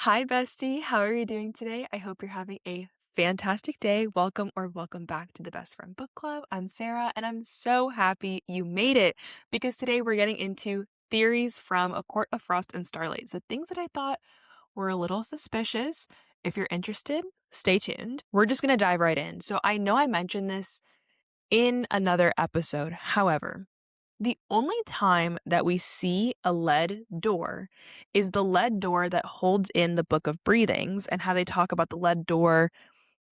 Hi, bestie. How are you doing today? I hope you're having a fantastic day. Welcome or welcome back to the Best Friend Book Club. I'm Sarah, and I'm so happy you made it because today we're getting into theories from A Court of Frost and Starlight. So, things that I thought were a little suspicious. If you're interested, stay tuned. We're just going to dive right in. So, I know I mentioned this in another episode. However, the only time that we see a lead door is the lead door that holds in the Book of Breathings, and how they talk about the lead door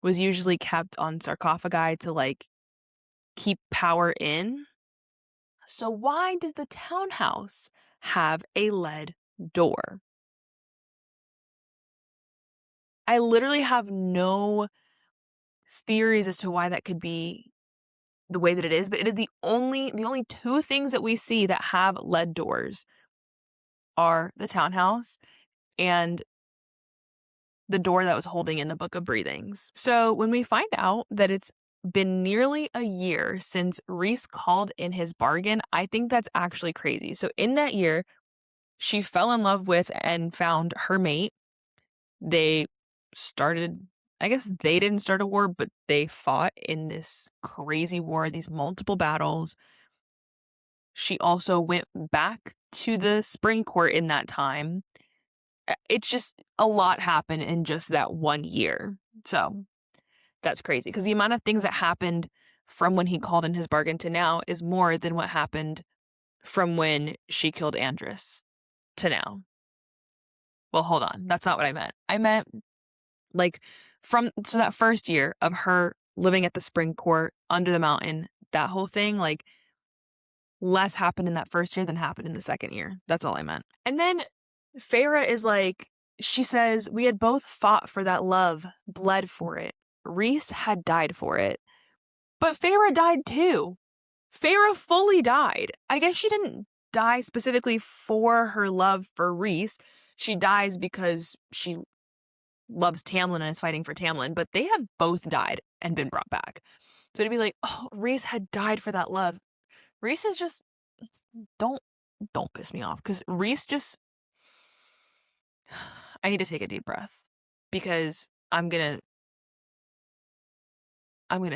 was usually kept on sarcophagi to keep power in. So why does the townhouse have a lead door? I literally have no theories as to why that could be the way that it is, but it is the only two things that we see that have lead doors are the townhouse and the door that was holding in the Book of Breathings. So when we find out that it's been nearly a year since Reese called in his bargain, I think that's actually crazy. So in that year, she fell in love with and found her mate. They started, I guess they didn't start a war, but they fought in this crazy war, these multiple battles. She also went back to the spring court in that time. It's just a lot happened in just that 1 year. So that's crazy because the amount of things that happened from when he called in his bargain to now is more than what happened from when she killed Andress to now. Well, hold on. That's not what I meant. I meant so that first year of her living at the spring court under the mountain, that whole thing, less happened in that first year than happened in the second year. That's all I meant. And then Feyre is she says, we had both fought for that love, bled for it. Reese had died for it. But Feyre died too. Feyre fully died. I guess she didn't die specifically for her love for Reese. She dies because she loves Tamlin and is fighting for Tamlin, but they have both died and been brought back. So to be like, oh, Reese had died for that love. Reese is just, don't piss me off, because Reese just, I need to take a deep breath because I'm gonna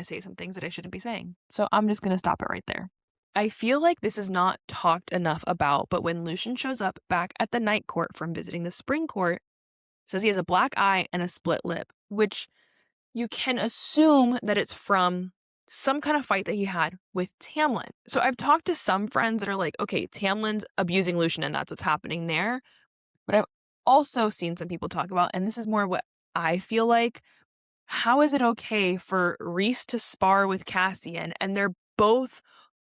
say some things that I shouldn't be saying. So I'm just gonna stop it right there. I feel like this is not talked enough about, but when Lucien shows up back at the night court from visiting the spring court, says he has a black eye and a split lip, which you can assume that it's from some kind of fight that he had with Tamlin. So I've talked to some friends that are like, okay, Tamlin's abusing Lucien and that's what's happening there. But I've also seen some people talk about, and this is more what I feel like, how is it okay for Reese to spar with Cassian and they're both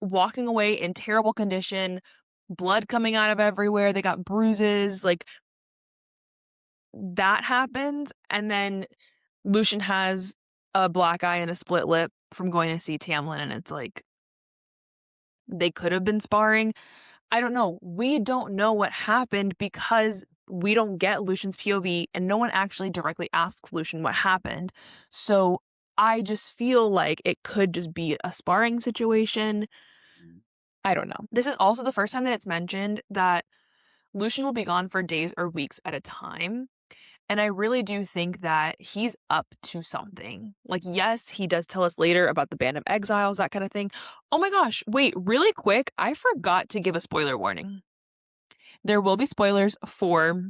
walking away in terrible condition, blood coming out of everywhere, they got bruises, that happens, and then Lucien has a black eye and a split lip from going to see Tamlin, and it's like they could have been sparring. I don't know. We don't know what happened because we don't get Lucien's POV and no one actually directly asks Lucien what happened. So I just feel like it could just be a sparring situation. I don't know. This is also the first time that it's mentioned that Lucien will be gone for days or weeks at a time. And I really do think that he's up to something. Yes, he does tell us later about the Band of Exiles, that kind of thing. Oh my gosh, wait, really quick, I forgot to give a spoiler warning. There will be spoilers for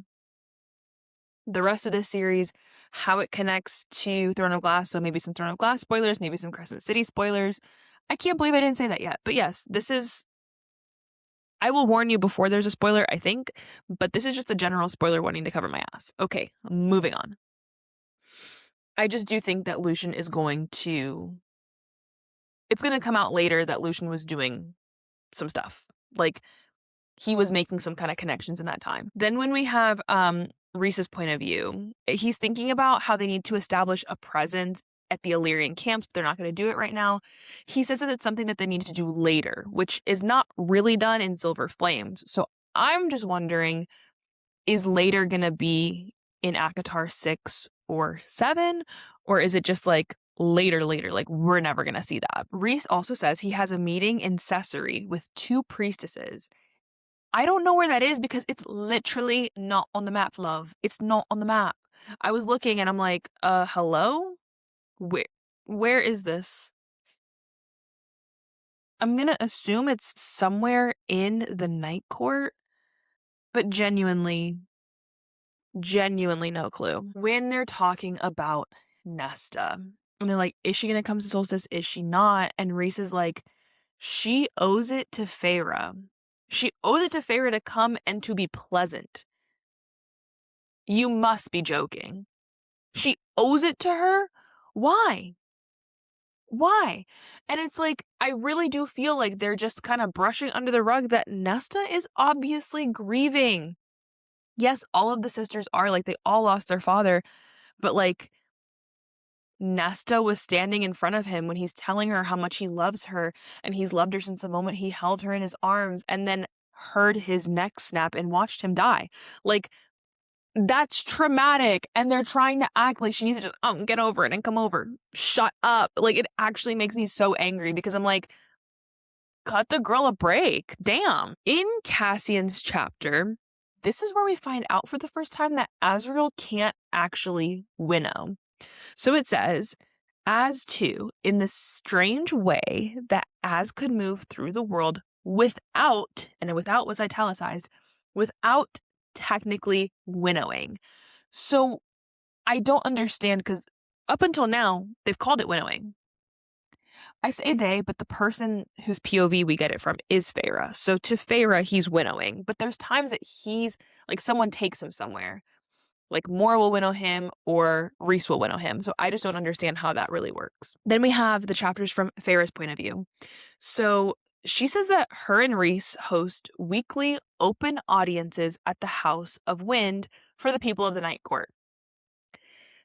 the rest of this series, how it connects to Throne of Glass. So maybe some Throne of Glass spoilers, maybe some Crescent City spoilers. I can't believe I didn't say that yet. But yes, I will warn you before there's a spoiler, I think, but this is just the general spoiler warning to cover my ass. Okay, moving on. I just do think that Lucien is it's going to come out later that Lucien was doing some stuff. He was making some kind of connections in that time. Then when we have Reese's point of view, he's thinking about how they need to establish a presence at the Illyrian camps, but they're not going to do it right now. He says that it's something that they need to do later, which is not really done in Silver Flames. So I'm just wondering, is later going to be in ACOTAR 6 or 7? Or is it just later? We're never going to see that. Reese also says he has a meeting in Caesarea with 2 priestesses. I don't know where that is because it's literally not on the map, love. It's not on the map. I was looking and I'm like, hello? Where is this? I'm gonna assume it's somewhere in the night court, but genuinely no clue. When they're talking about Nesta, and they're like, is she gonna come to Solstice? Is she not? And Reese is like, she owes it to Feyre. She owes it to Feyre to come and to be pleasant. You must be joking. She owes it to her? Why? Why? And it's like, I really do feel like they're just kind of brushing under the rug that Nesta is obviously grieving. Yes, all of the sisters are, like, they all lost their father, but like, Nesta was standing in front of him when he's telling her how much he loves her, and he's loved her since the moment he held her in his arms and then heard his neck snap and watched him die. Like, that's traumatic, and they're trying to act like she needs to just get over it and come over. Shut up. Like, it actually makes me so angry because I'm like, cut the girl a break. Damn. In Cassian's chapter, this is where we find out for the first time that Azriel can't actually winnow. So it says, as to, in the strange way that Az could move through the world without, and without was italicized, without technically winnowing. So I don't understand, because up until now, they've called it winnowing. I say they, but the person whose POV we get it from is Feyre. So to Feyre, he's winnowing. But there's times that he's, like, someone takes him somewhere. Like, Mor will winnow him or Reese will winnow him. So I just don't understand how that really works. Then we have the chapters from Feyre's point of view. So she says that her and Reese host weekly open audiences at the House of Wind for the people of the Night Court.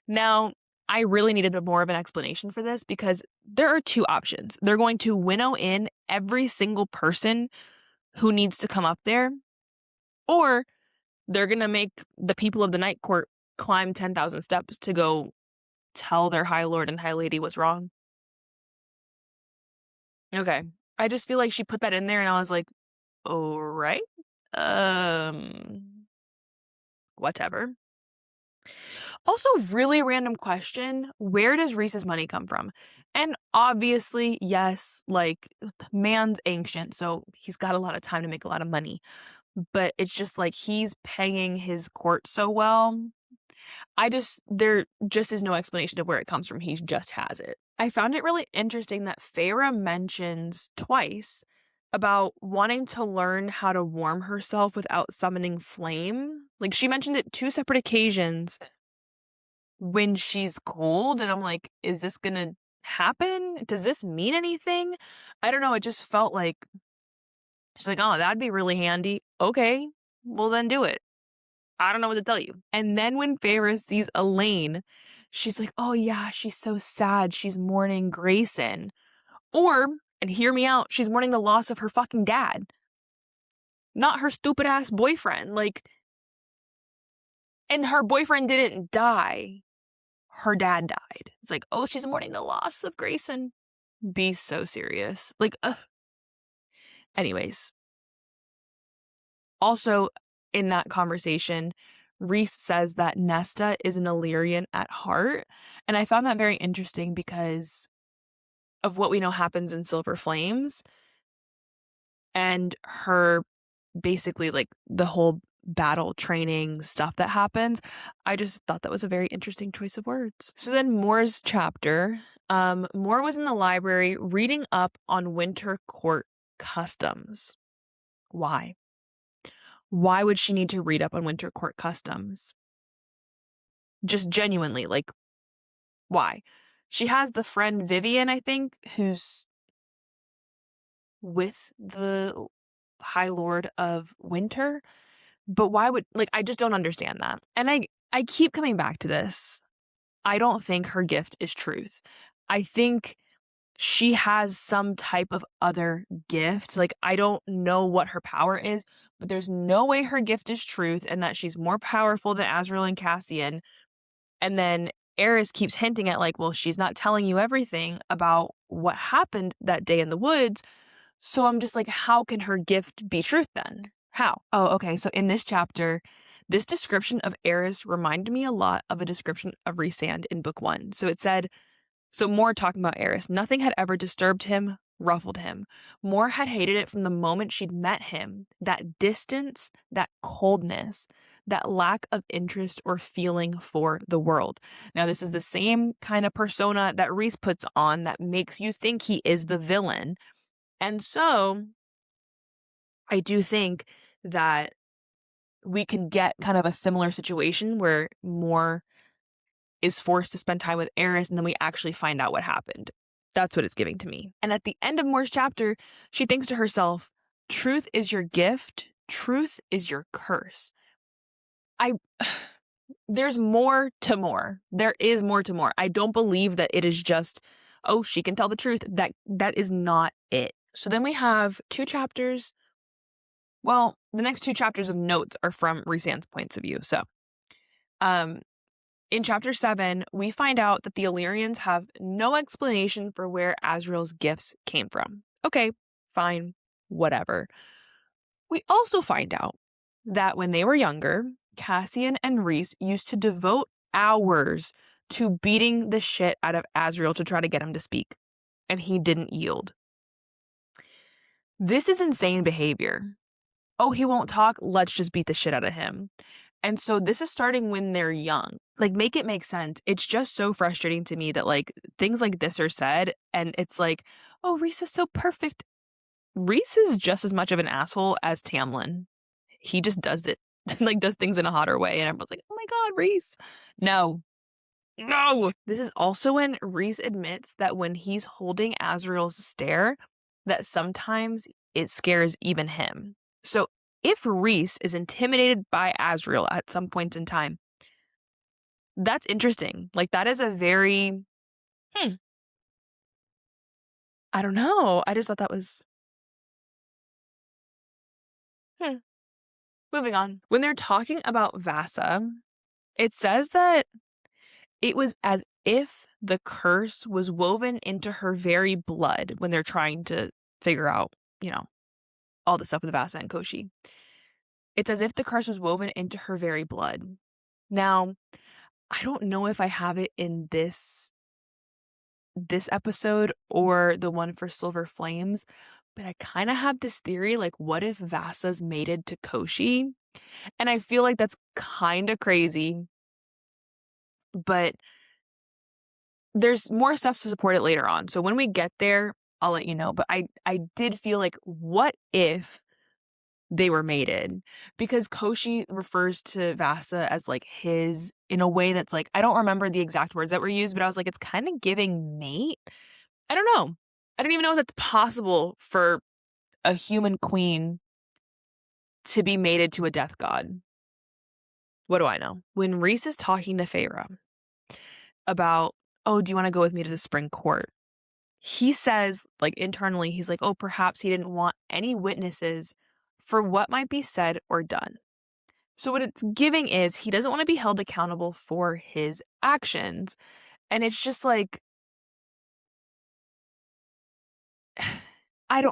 Now, I really needed more of an explanation for this because there are two options. They're going to winnow in every single person who needs to come up there, or they're going to make the people of the Night Court climb 10,000 steps to go tell their High Lord and High Lady what's wrong. Okay. I just feel like she put that in there and I was like, all right. Whatever. Also, really random question. Where does Reese's money come from? And obviously, yes, like, man's ancient, so he's got a lot of time to make a lot of money. But it's just like he's paying his court so well. There just is no explanation of where it comes from. He just has it. I found it really interesting that Feyre mentions twice about wanting to learn how to warm herself without summoning flame. Like, she mentioned it 2 separate occasions when she's cold, and I'm like, is this gonna happen? Does this mean anything? I don't know. It just felt like she's like, oh, that'd be really handy. Okay, well then do it. I don't know what to tell you. And then when Feyre sees Elaine, she's like, oh yeah, she's so sad. She's mourning Grayson. Or, and hear me out, she's mourning the loss of her fucking dad. Not her stupid ass boyfriend. Like, and her boyfriend didn't die. Her dad died. It's like, oh, she's mourning the loss of Grayson. Be so serious. Like, ugh. Anyways. Also, in that conversation, Reese says that Nesta is an Illyrian at heart. And I found that very interesting because of what we know happens in Silver Flames. And her basically, like, the whole battle training stuff that happens. I just thought that was a very interesting choice of words. So then Mor's chapter. Mor was in the library reading up on Winter Court customs. Why? Why would she need to read up on Winter Court customs? Just genuinely, like, why? She has the friend Vivian, I think, who's with the High Lord of Winter. But why would, like, I just don't understand that. And I keep coming back to this. I don't think her gift is truth. I think she has some type of other gift. Like, I don't know what her power is, but there's no way her gift is truth and that she's more powerful than Azriel and Cassian. And then Eris keeps hinting at, like, well, she's not telling you everything about what happened that day in the woods. So I'm just like, how can her gift be truth then? How? Oh, okay. So in this chapter, this description of Eris reminded me a lot of a description of Rhysand in book 1. So it said, so Mor talking about Eris, nothing had ever disturbed him, ruffled him. Mor had hated it from the moment she'd met him. That distance, that coldness, that lack of interest or feeling for the world. Now, this is the same kind of persona that Rhys puts on that makes you think he is the villain. And so I do think that we could get kind of a similar situation where Mor is forced to spend time with Eris and then we actually find out what happened. That's what it's giving to me. And at the end of Mor's chapter, she thinks to herself, truth is your gift, truth is your curse. There's more to Mor. There is more to Mor. I don't believe that it is just, oh, she can tell the truth. That is not it. So then we have 2 chapters. Well, the next 2 chapters of notes are from Rhysand's points of view. So, in chapter 7, we find out that the Illyrians have no explanation for where Azriel's gifts came from. Okay, fine, whatever. We also find out that when they were younger, Cassian and Rhys used to devote hours to beating the shit out of Azriel to try to get him to speak, and he didn't yield. This is insane behavior. Oh, he won't talk, let's just beat the shit out of him. And so this is starting when they're young. Like, make it make sense. It's just so frustrating to me that, like, things like this are said, and it's like, oh, Rhys is so perfect. Rhys is just as much of an asshole as Tamlin. He just does it, like, does things in a hotter way, and everyone's like, oh my god, Rhys. No. This is also when Rhys admits that when he's holding Azriel's stare, that sometimes it scares even him. So if Rhys is intimidated by Azriel at some point in time, that's interesting. Like, that is a very, I don't know. I just thought that was, Moving on. When they're talking about Vasa, it says that it was as if the curse was woven into her very blood when they're trying to figure out, all the stuff with Vasa and Koshi. It's as if the curse was woven into her very blood. Now, I don't know if I have it in this episode or the one for Silver Flames, but I kind of have this theory, like, what if Vasa's mated to Koshi? And I feel like that's kind of crazy, but there's more stuff to support it later on. So when we get there, I'll let you know. But I did feel like, what if they were mated? Because Koshi refers to Vasa as, like, his, in a way that's, like, I don't remember the exact words that were used, but I was like, it's kind of giving mate. I don't know. I don't even know if that's possible for a human queen to be mated to a death god. What do I know? When Rhys is talking to Feyre about, oh, do you want to go with me to the spring court? He says, like, internally, he's like, oh, perhaps he didn't want any witnesses for what might be said or done. So what it's giving is he doesn't want to be held accountable for his actions. And it's just like, I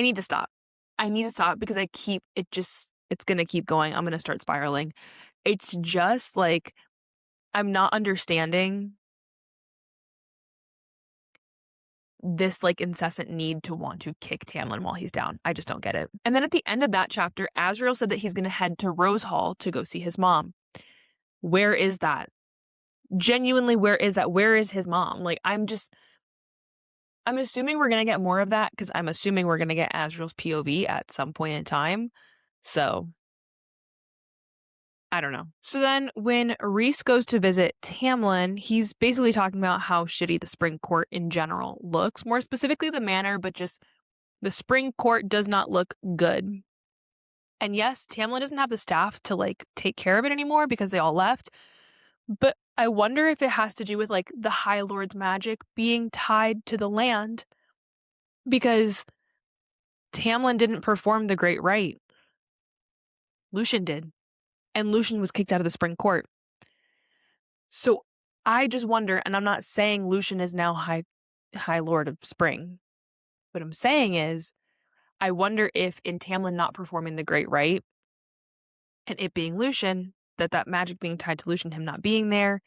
need to stop. I need to stop because it's going to keep going. I'm going to start spiraling. It's just like, I'm not understanding this, like, incessant need to want to kick Tamlin while he's down. I just don't get it. And then at the end of that chapter, Azriel said that he's going to head to Rose Hall to go see his mom. Where is that? Genuinely, where is that? Where is his mom? Like, I'm assuming we're going to get more of that because I'm assuming we're going to get Azriel's POV at some point in time. So, I don't know. So then when Rhys goes to visit Tamlin, he's basically talking about how shitty the spring court in general looks. More specifically, the manor, but just the spring court does not look good. And yes, Tamlin doesn't have the staff to, like, take care of it anymore because they all left. But I wonder if it has to do with, like, the High Lord's magic being tied to the land. Because Tamlin didn't perform the Great Rite. Lucien did. And Lucien was kicked out of the spring court. So I just wonder, and I'm not saying Lucien is now High Lord of Spring. What I'm saying is, I wonder if in Tamlin not performing the Great Rite and it being Lucien, that magic being tied to Lucien, him not being there,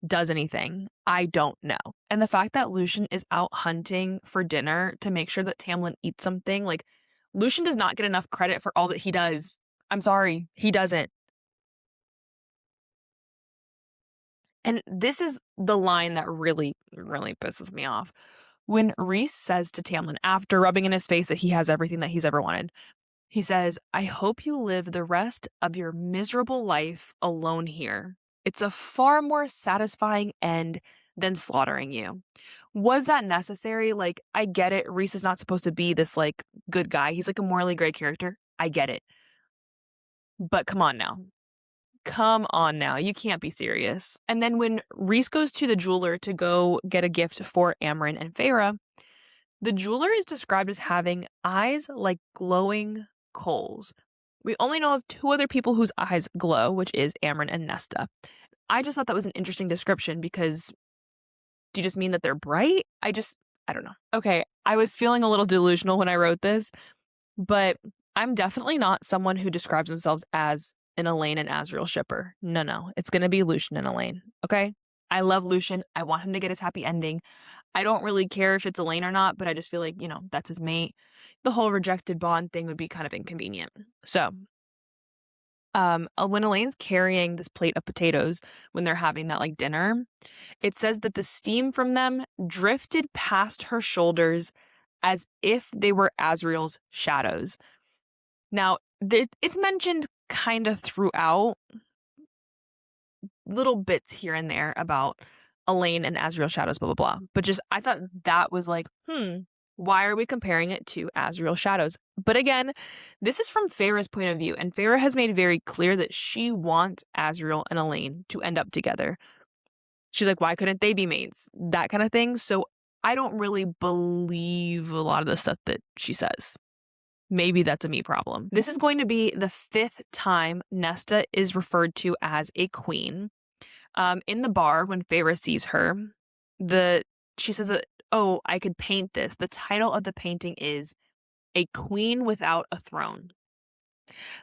does anything. I don't know. And the fact that Lucien is out hunting for dinner to make sure that Tamlin eats something, like, Lucien does not get enough credit for all that he does. I'm sorry, he doesn't. And this is the line that really, really pisses me off. When Rhys says to Tamlin, after rubbing in his face that he has everything that he's ever wanted, he says, I hope you live the rest of your miserable life alone here. It's a far more satisfying end than slaughtering you. Was that necessary? Like, I get it. Rhys is not supposed to be this, like, good guy. He's like a morally gray character. I get it. But come on now. Come on now. You can't be serious. And then when Rhys goes to the jeweler to go get a gift for Amren and Feyre, the jeweler is described as having eyes like glowing coals. We only know of 2 other people whose eyes glow, which is Amren and Nesta. I just thought that was an interesting description because do you just mean that they're bright? I don't know. Okay, I was feeling a little delusional when I wrote this, but I'm definitely not someone who describes themselves as an Elaine and Azriel shipper. No. It's going to be Lucien and Elaine, okay? I love Lucien. I want him to get his happy ending. I don't really care if it's Elaine or not, but I just feel like, that's his mate. The whole rejected bond thing would be kind of inconvenient. So, when Elaine's carrying this plate of potatoes when they're having that, like, dinner, it says that the steam from them drifted past her shoulders as if they were Azriel's shadows. Now, it's mentioned kind of throughout, little bits here and there about Elaine and Azriel shadows, blah, blah, blah. But just, I thought that was like, why are we comparing it to Azriel shadows? But again, this is from Feyre's point of view, and Feyre has made very clear that she wants Azriel and Elaine to end up together. She's like, why couldn't they be mates? That kind of thing. So I don't really believe a lot of the stuff that she says. Maybe that's a me problem. This is going to be the 5th time Nesta is referred to as a queen. In the bar, when Feyre sees her, she says that, oh, I could paint this. The title of the painting is A Queen Without a Throne.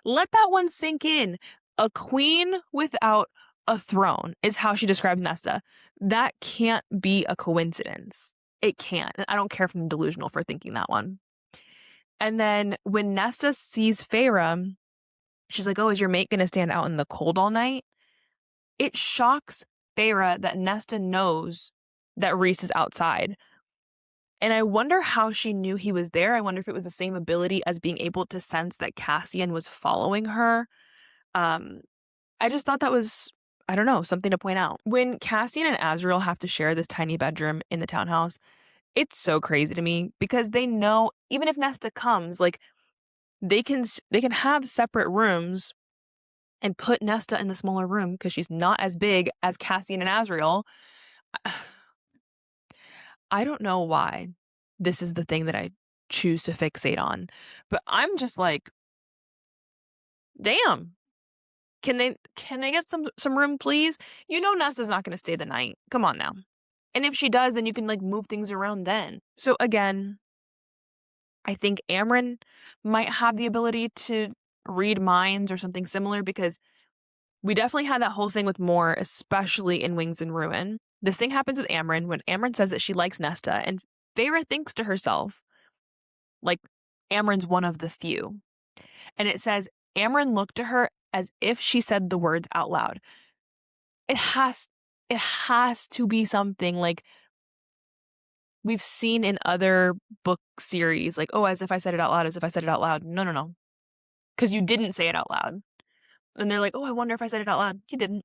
Let that one sink in. A queen without a throne is how she describes Nesta. That can't be a coincidence. It can't. And I don't care if I'm delusional for thinking that one. And then when Nesta sees Feyre, she's like, oh, is your mate going to stand out in the cold all night? It shocks Feyre that Nesta knows that Rhys is outside. And I wonder how she knew he was there. I wonder if it was the same ability as being able to sense that Cassian was following her. I just thought that was, I don't know, something to point out. When Cassian and Azriel have to share this tiny bedroom in the townhouse, it's so crazy to me because they know even if Nesta comes, like, they can have separate rooms and put Nesta in the smaller room because she's not as big as Cassian and Azriel. I don't know why this is the thing that I choose to fixate on, but I'm just like, damn. Can they get some room, please? Nesta's not going to stay the night. Come on now. And if she does, then you can, like, move things around then. So again, I think Amren might have the ability to read minds or something similar because we definitely had that whole thing with Mor, especially in Wings and Ruin. This thing happens with Amren when Amren says that she likes Nesta, and Feyre thinks to herself, like, Amren's one of the few. And it says Amren looked to her as if she said the words out loud. It has to be something like we've seen in other book series, like, oh, as if I said it out loud, as if I said it out loud. No. Because you didn't say it out loud. And they're like, oh, I wonder if I said it out loud. You didn't.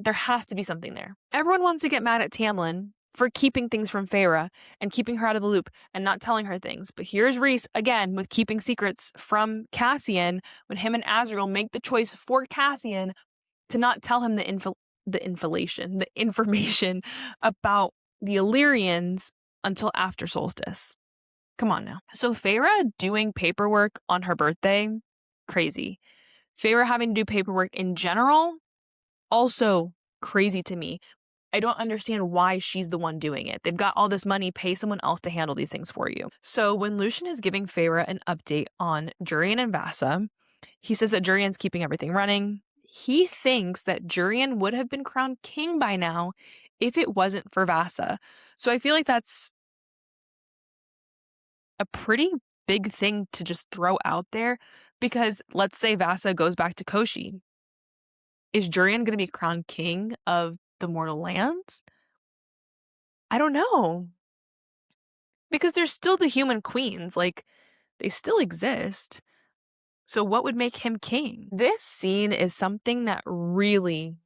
There has to be something there. Everyone wants to get mad at Tamlin for keeping things from Feyre and keeping her out of the loop and not telling her things. But here's Rhys, again, with keeping secrets from Cassian when him and Azriel make the choice for Cassian to not tell him the information about the Illyrians until after solstice. Come on now. So Feyre doing paperwork on her birthday, crazy. Feyre having to do paperwork in general, also crazy to me. I don't understand why she's the one doing it. They've got all this money, pay someone else to handle these things for you. So when Lucian is giving Feyre an update on Jurian and Vassa, he says that Jurian's keeping everything running. He thinks that Jurian would have been crowned king by now if it wasn't for Vassa. So I feel like that's a pretty big thing to just throw out there, because let's say Vassa goes back to Koshi. Is Jurian going to be crowned king of the Mortal Lands? I don't know. Because there's still the human queens. Like, they still exist. So what would make him king? This scene is something that really,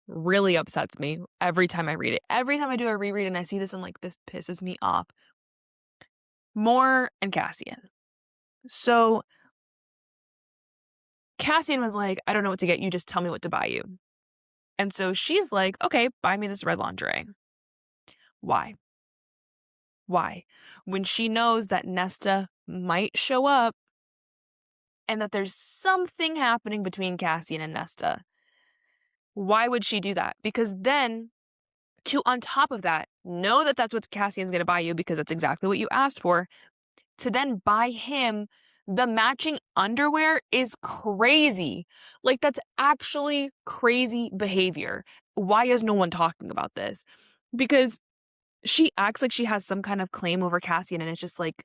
really upsets me every time I read it. Every time I do a reread and I see this, I'm like, this pisses me off. Mor and Cassian. So Cassian was like, I don't know what to get you, just tell me what to buy you. And so she's like, okay, buy me this red lingerie. Why? Why? When she knows that Nesta might show up and that there's something happening between Cassian and Nesta. Why would she do that? Because then, on top of that, know that that's what Cassian's going to buy you because that's exactly what you asked for, to then buy him the matching underwear is crazy. Like, that's actually crazy behavior. Why is no one talking about this? Because she acts like she has some kind of claim over Cassian, and it's just like,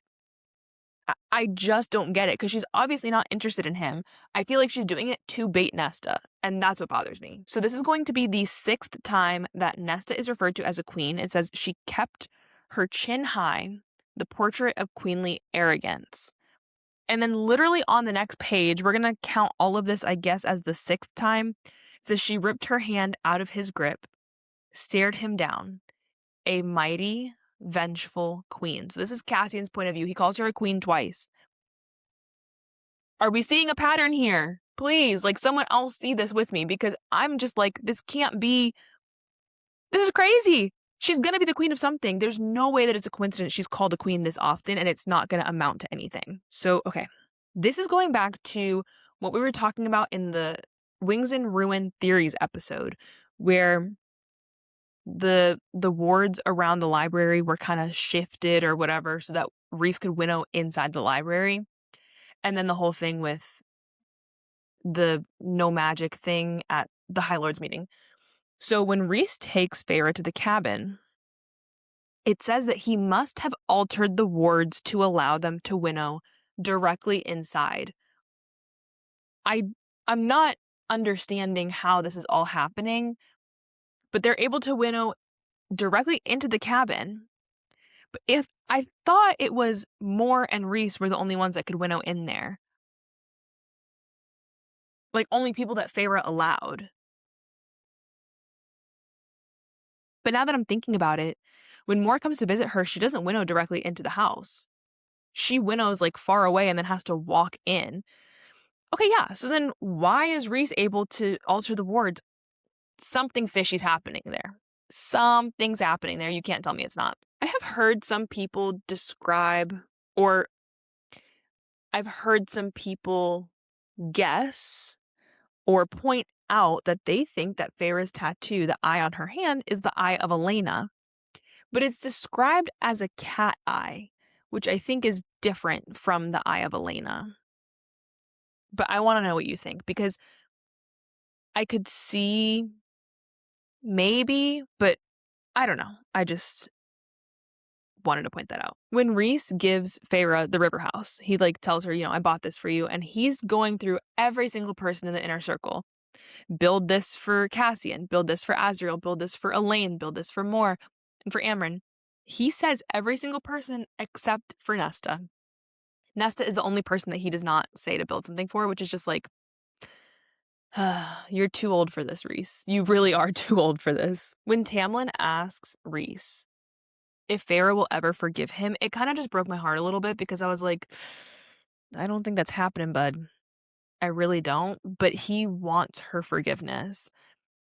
I just don't get it, because she's obviously not interested in him. I feel like she's doing it to bait Nesta, and that's what bothers me. So this is going to be the 6th time that Nesta is referred to as a queen. It says she kept her chin high, the portrait of queenly arrogance. And then literally on the next page, we're going to count all of this, I guess, as the 6th time. It says she ripped her hand out of his grip, stared him down, a mighty, vengeful queen. So this is Cassian's point of view. He calls her a queen twice. Are we seeing a pattern here? Please, like, someone else see this with me, because I'm just like, this can't be, this is crazy. She's going to be the queen of something. There's no way that it's a coincidence she's called a queen this often and it's not going to amount to anything. So, okay. This is going back to what we were talking about in the Wings and Ruin Theories episode, where the wards around the library were kind of shifted or whatever so that Rhys could winnow inside the library. And then the whole thing with the no magic thing at the High Lords meeting. So when Rhys takes Feyre to the cabin, it says that he must have altered the wards to allow them to winnow directly inside. I'm not understanding how this is all happening, but they're able to winnow directly into the cabin. But if I thought it was Mor and Rhys were the only ones that could winnow in there. Like, only people that Feyre allowed. But now that I'm thinking about it, when Mor comes to visit her, she doesn't winnow directly into the house. She winnows like far away and then has to walk in. Okay, yeah. So then why is Rhys able to alter the wards? Something fishy's happening there. Something's happening there. You can't tell me it's not. I have heard some people describe, or I've heard some people guess or point out that they think that Feyre's tattoo, the eye on her hand, is the eye of Elena. But it's described as a cat eye, which I think is different from the eye of Elena. But I want to know what you think, because I could see maybe, but I don't know. I just wanted to point that out. When Rhys gives Feyre the river house, he tells her, I bought this for you. And he's going through every single person in the inner circle. Build this for Cassian, build this for Azriel, build this for Elaine, build this for Mor, and for Amren. He says every single person except for Nesta. Nesta is the only person that he does not say to build something for, which is just like, you're too old for this, Rhys. You really are too old for this. When Tamlin asks Rhys if Feyre will ever forgive him, it kind of just broke my heart a little bit, because I was like, I don't think that's happening, bud. I really don't. But he wants her forgiveness.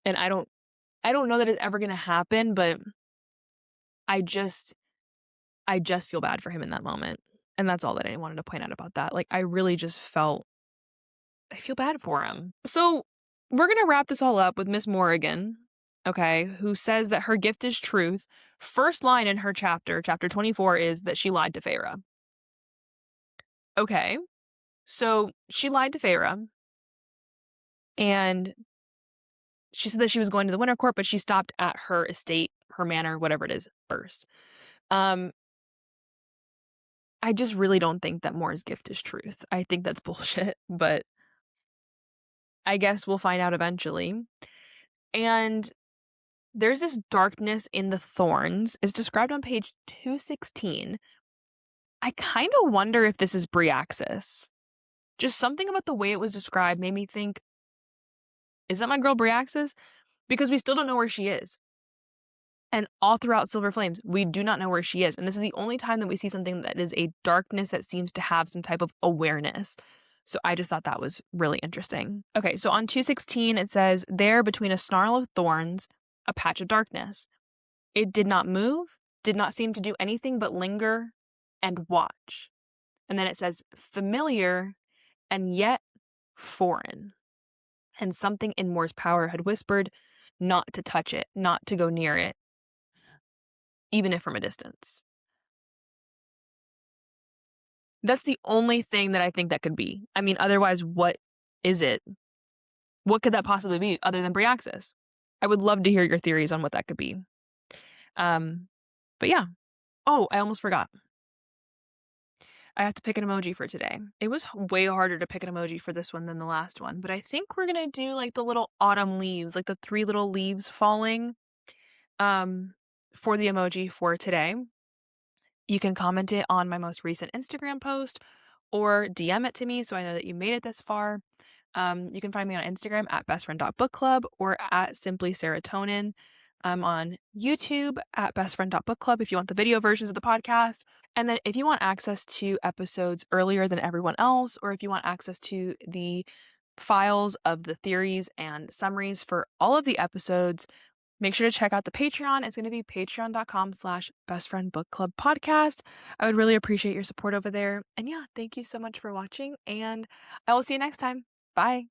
And I don't know that it's ever going to happen, but I just feel bad for him in that moment. And that's all that I wanted to point out about that. I really just I feel bad for him. So we're going to wrap this all up with Miss Morrigan. okay, who says that her gift is truth. First line in her chapter 24, is that she lied to Feyre. Okay, so she lied to Feyre, and she said that she was going to the Winter Court, but she stopped at her estate, her manor, whatever it is, first. I just really don't think that Moore's gift is truth. I think that's bullshit, but I guess we'll find out eventually. And there's this darkness in the thorns. It's described on page 216. I kind of wonder if this is Briaxis. Just something about the way it was described made me think, is that my girl Briaxis? Because we still don't know where she is. And all throughout Silver Flames, we do not know where she is. And this is the only time that we see something that is a darkness that seems to have some type of awareness. So I just thought that was really interesting. Okay, so on 216, it says, there between a snarl of thorns, a patch of darkness. It did not move, did not seem to do anything but linger and watch. And then it says, familiar and yet foreign. And something in Moore's power had whispered not to touch it, not to go near it, even if from a distance. That's the only thing that I think that could be. I mean, otherwise, what is it? What could that possibly be other than Briaxis? I would love to hear your theories on what that could be. But yeah. Oh, I almost forgot. I have to pick an emoji for today. It was way harder to pick an emoji for this one than the last one, but I think we're going to do like the little autumn leaves, like the 3 little leaves falling, for the emoji for today. You can comment it on my most recent Instagram post or DM it to me so I know that you made it this far. You can find me on Instagram at bestfriend.bookclub or at simply serotonin. I'm on YouTube at bestfriend.bookclub if you want the video versions of the podcast. And then if you want access to episodes earlier than everyone else, or if you want access to the files of the theories and summaries for all of the episodes, make sure to check out the Patreon. It's going to be patreon.com/bestfriendbookclubpodcast. I would really appreciate your support over there. And yeah, thank you so much for watching, and I will see you next time. Bye.